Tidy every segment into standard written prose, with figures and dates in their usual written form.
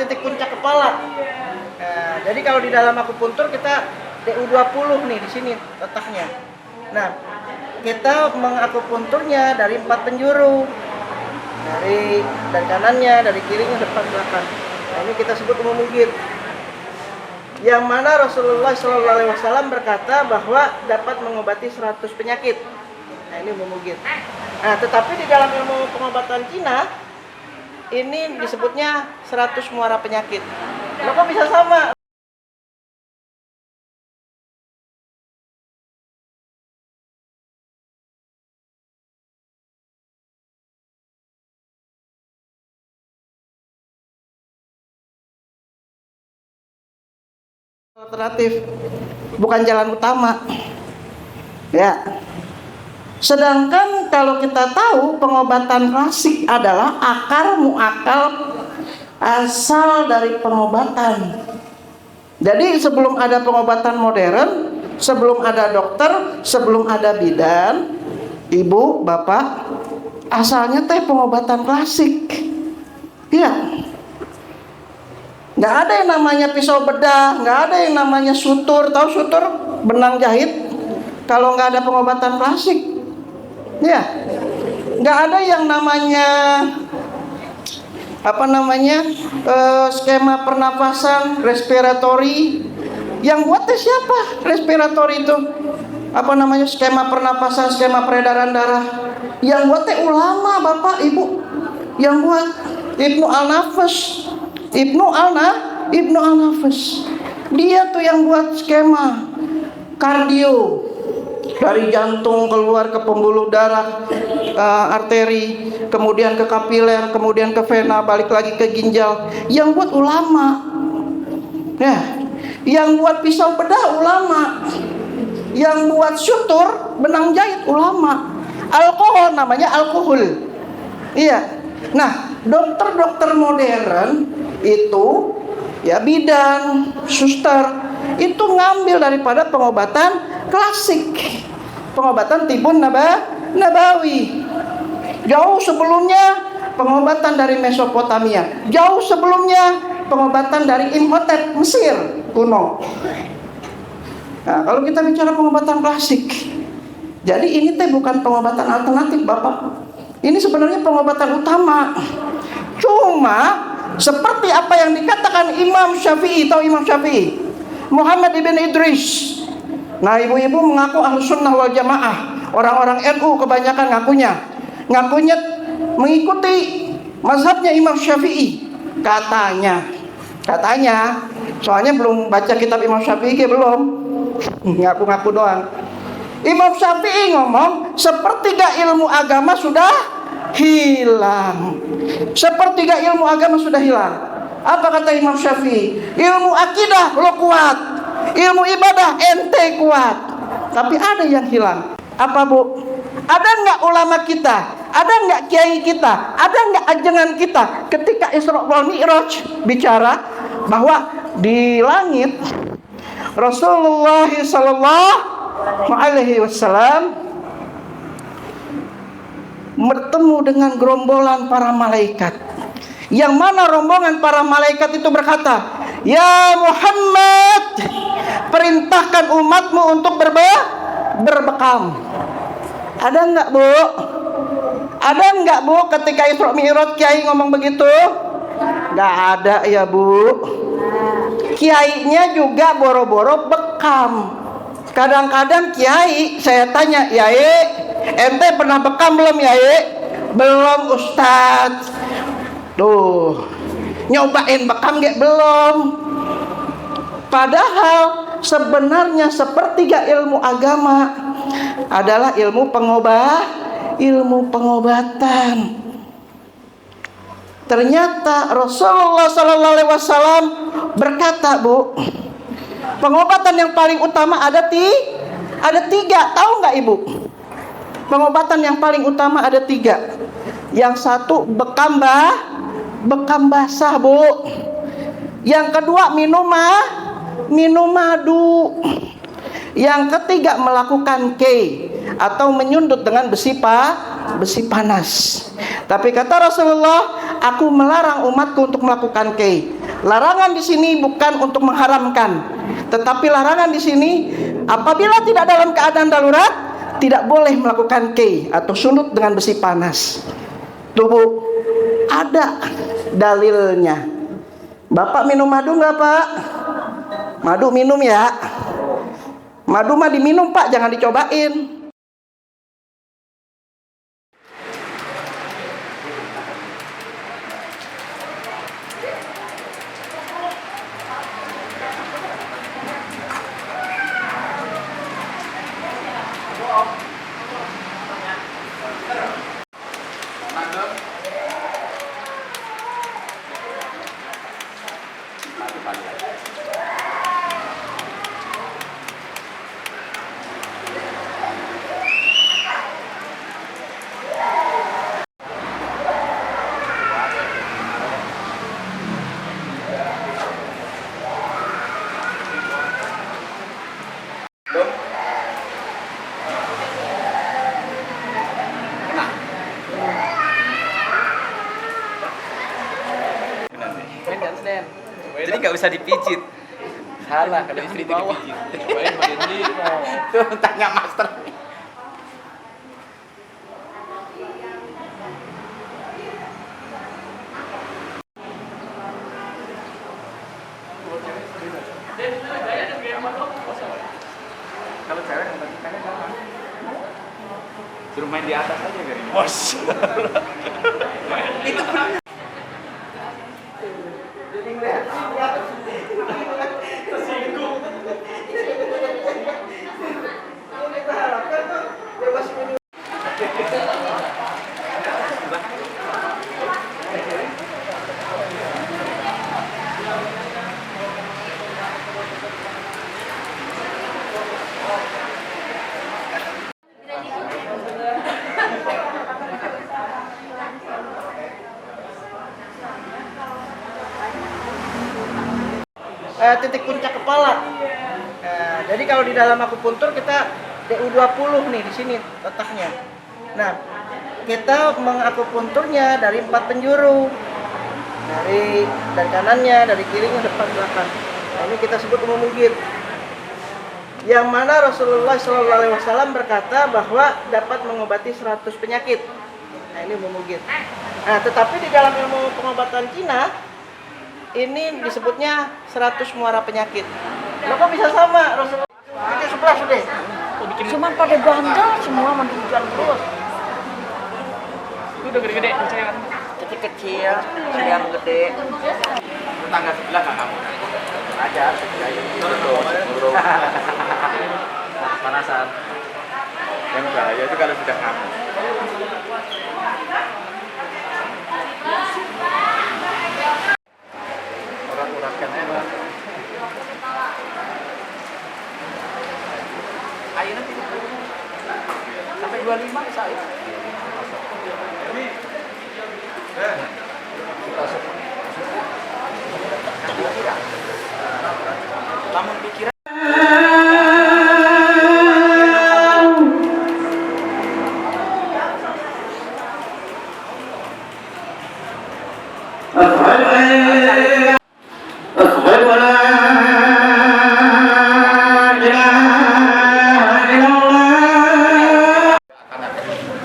titik puncak kepala. Nah, jadi kalau di dalam akupuntur kita DU20 nih di sini letaknya. Nah, kita mengakupunturnya dari 4 penjuru. Dari kanannya, dari kirinya, depan, belakang. Nah, ini kita sebut umum mugit. Yang mana Rasulullah SAW berkata bahwa dapat mengobati 100 penyakit. Nah, ini umum mugit. Nah, tetapi di dalam ilmu pengobatan Cina ini disebutnya 100 muara penyakit. Loh, kok bisa sama? Alternatif, bukan jalan utama. Ya. Sedangkan kalau kita tahu pengobatan klasik adalah akar muakal asal dari pengobatan. Jadi sebelum ada pengobatan modern, sebelum ada dokter, sebelum ada bidan, ibu, bapak, asalnya teh pengobatan klasik. Iya. Nggak ada yang namanya pisau bedah, nggak ada yang namanya sutur. Tahu sutur? Benang jahit. Kalau nggak ada pengobatan klasik, ya, nggak ada yang namanya skema pernapasan, respiratory. Yang buatnya siapa? Respiratory itu skema pernapasan, skema peredaran darah. Yang buatnya ulama, bapak, ibu. Yang buat Ibnu Al-Nafas. Ibnu Al-Nafas. Dia tuh yang buat skema kardio, dari jantung keluar ke pembuluh darah, arteri, kemudian ke kapiler, kemudian ke vena, balik lagi ke ginjal. Yang buat ulama. Ya, yang buat pisau bedah ulama. Yang buat sutur, benang jahit ulama. Alkohol namanya alkohol. Iya. Nah, dokter-dokter modern itu, ya, bidan, suster, itu ngambil daripada pengobatan klasik, pengobatan tibun nabawi. Jauh sebelumnya pengobatan dari Mesopotamia, jauh sebelumnya pengobatan dari Imhotep Mesir kuno. Nah, kalau kita bicara pengobatan klasik, jadi ini teh bukan pengobatan alternatif, bapak. Ini sebenarnya pengobatan utama. Cuma seperti apa yang dikatakan Imam Syafi'i, tahu Imam Syafi'i? Muhammad ibn Idris. Nah, ibu-ibu mengaku Ahlus Sunnah wal Jamaah. Orang-orang NU kebanyakan ngakunya mengikuti mazhabnya Imam Syafi'i. Katanya. Soalnya belum baca kitab Imam Syafi'i, belum. Ngaku-ngaku doang. Imam Syafi'i ngomong, sepertiga ilmu agama sudah hilang. Sepertiga ilmu agama sudah hilang. Apa kata Imam Syafi'i? Ilmu akidah lo kuat, ilmu ibadah ente kuat, tapi ada yang hilang. Apa, Bu? Ada nggak ulama kita? Ada nggak kiai kita? Ada nggak ajengan kita ketika Isra wal Mi'raj bicara bahwa di langit Rasulullah sallallahu alaihi wasallam bertemu dengan gerombolan para malaikat, yang mana rombongan para malaikat itu berkata, "Ya Muhammad, perintahkan umatmu untuk berbekam." Ada enggak, Bu? Ada enggak, Bu, ketika Isra Mi'raj kiai ngomong begitu? Enggak ada ya, Bu. Kiainya juga boro-boro bekam. Kadang-kadang kiai saya tanya, "Yai, ente pernah bekam belum, Yai?" "Belum, Ustadz." Tuh, nyobain bekam gak? Belum. Padahal sebenarnya sepertiga ilmu agama adalah ilmu pengobatan. Ternyata Rasulullah SAW berkata, Bu, pengobatan yang paling utama ada tiga. Tahu nggak, Ibu? Pengobatan yang paling utama ada tiga. Yang satu bekam basah, Bu. Yang kedua minum madu. Yang ketiga melakukan atau menyundut dengan besi panas. Tapi kata Rasulullah, aku melarang umatku untuk melakukan kei. Larangan di sini bukan untuk mengharamkan, tetapi larangan di sini apabila tidak dalam keadaan darurat, tidak boleh melakukan kei atau sunut dengan besi panas. Tuh Bu, ada dalilnya. Bapak minum madu nggak Pak? Madu minum ya. Madu mah diminum Pak, jangan dicobain. Jadi nggak usah dipijit. Salah kalau istri itu dipijit. Cobain bagian ini. Tuh tanya master. Kalau cewek yang tadi kan suruh main di atas aja gini. Bos. Itu benar. Titik puncak kepala. Nah, jadi kalau di dalam akupuntur kita DU20 nih di sini letaknya. Nah, kita mengakupunturnya dari 4 penjuru. Dari kanannya, dari kirinya, depan, belakang. Nah, ini kita sebut umumugit. Yang mana Rasulullah SAW berkata bahwa dapat mengobati 100 penyakit. Nah, ini umumugit. Nah, tetapi di dalam ilmu pengobatan Cina ini disebutnya 100 muara penyakit. Lo kok bisa sama Rasulullah? Itu 11 sudah. Cuma pada bandel semua mandikan terus. Itu udah gede-gede, percaya. Kecil-kecil, yang gede. Tetangga sebelah nggak kamu? Aja, turun. Panasan. Yang bahaya itu kalau sudah kamu. Urat-uratkan enak. Ayo nanti sampai 25 bisa ya. Lamun pikiran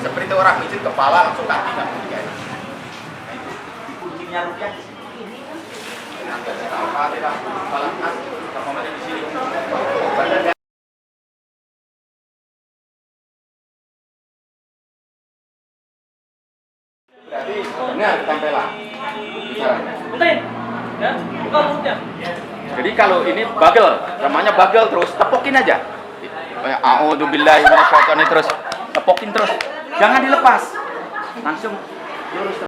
seperti orang mijit kepala langsung kaki nggak mungkin. Kuncinya rupiah di sini. Nanti apa tidak kepala kaki sama di sini. Berarti benar tempelan bicaranya. Betul. Ya, buka mulutnya. Jadi kalau ini bagel, namanya bagel terus tepokin aja. A'udzubillahi minasyaitonir terus tepokin terus. Jangan dilepas. Langsung lurus.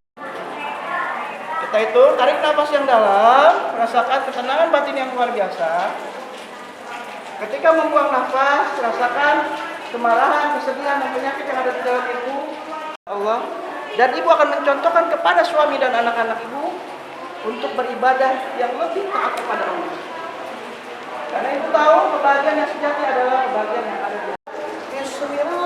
Kita itu tarik nafas yang dalam, rasakan ketenangan batin yang luar biasa. Ketika membuang nafas, rasakan kemarahan, kesedihan, dan penyakit yang ada di dalam ibu. Allah. Dan ibu akan mencontohkan kepada suami dan anak-anak ibu untuk beribadah yang lebih taat kepada Allah. Karena ibu tahu kebahagiaan yang sejati adalah kebahagiaan yang ada di Bismillah.